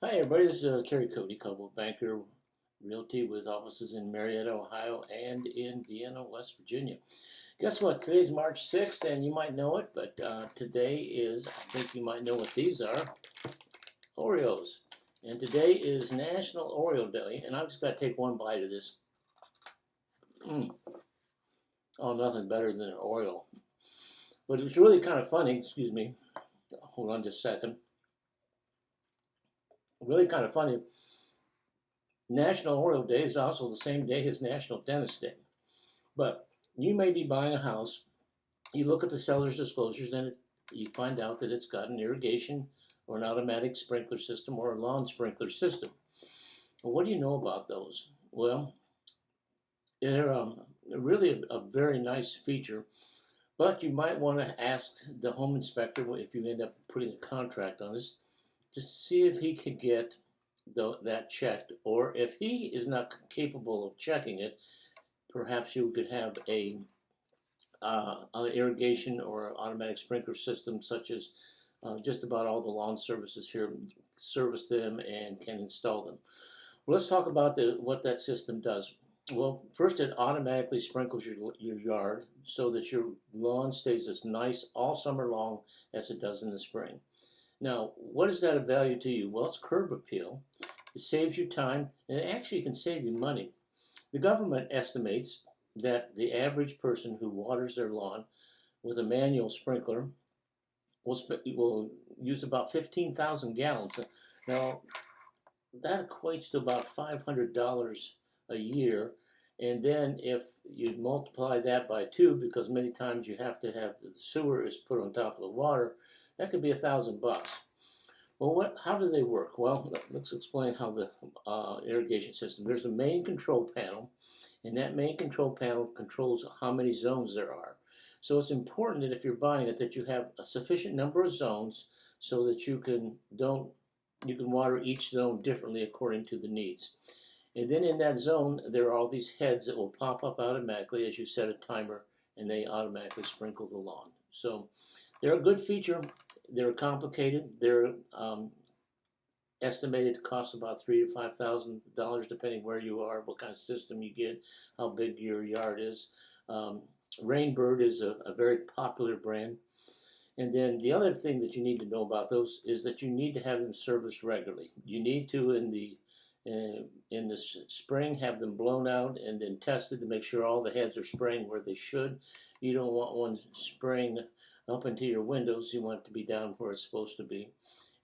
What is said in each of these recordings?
Hi, everybody. This is Terry Coatney, Coldwell Banker Realty with offices in Marietta, Ohio, and in Vienna, West Virginia. Guess what? Today's March 6th, and you might know it, but today is, I think you might know what these are, Oreos. And today is National Oreo Day, and I've just got to take one bite of this. Oh, nothing better than an Oreo. But it was really kind of funny, excuse me, hold on just a second. Really kind of funny. National Oreo Day is also the same day as National Dentist Day. But you may be buying a house, you look at the seller's disclosures, and you find out that it's got an irrigation or an automatic sprinkler system or a lawn sprinkler system. Well, what do you know about those? Well, they're really a very nice feature, but you might want to ask the home inspector if you end up putting a contract on this, just to see if he could get that checked, or if he is not capable of checking it, perhaps you could have an irrigation or automatic sprinkler system, such as just about all the lawn services here service them and can install them. Well, let's talk about what that system does. Well, first it automatically sprinkles your yard so that your lawn stays as nice all summer long as it does in the spring. Now, what is that of value to you? Well, it's curb appeal. It saves you time, and it actually can save you money. The government estimates that the average person who waters their lawn with a manual sprinkler will use about 15,000 gallons. Now, that equates to about $500 a year. And then if you multiply that by 2, because many times you have to have the sewer is put on top of the water, that could be $1,000. Well, how do they work? Well, let's explain how the irrigation system. There's a main control panel, and that main control panel controls how many zones there are. So it's important that if you're buying it, that you have a sufficient number of zones so that you can water each zone differently according to the needs. And then in that zone, there are all these heads that will pop up automatically as you set a timer, and they automatically sprinkle the lawn. So they're a good feature. They're complicated. They're estimated to cost about $3,000 to $5,000, depending where you are, what kind of system you get, how big your yard is. Rainbird is a very popular brand. And then the other thing that you need to know about those is that you need to have them serviced regularly. You need to, in the spring, have them blown out and then tested to make sure all the heads are spraying where they should. You don't want one spraying up into your windows. You want it to be down where it's supposed to be.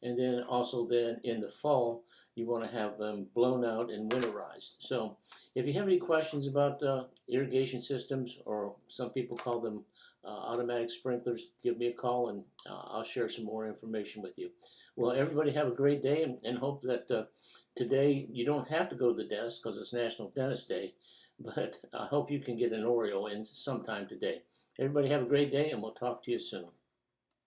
And then also then in the fall, you want to have them blown out and winterized. So if you have any questions about irrigation systems, or some people call them automatic sprinklers, give me a call and I'll share some more information with you. Well, everybody have a great day, and hope that today you don't have to go to the dentist because it's National Dentist Day, but I hope you can get an Oreo in sometime today. Everybody have a great day, and we'll talk to you soon.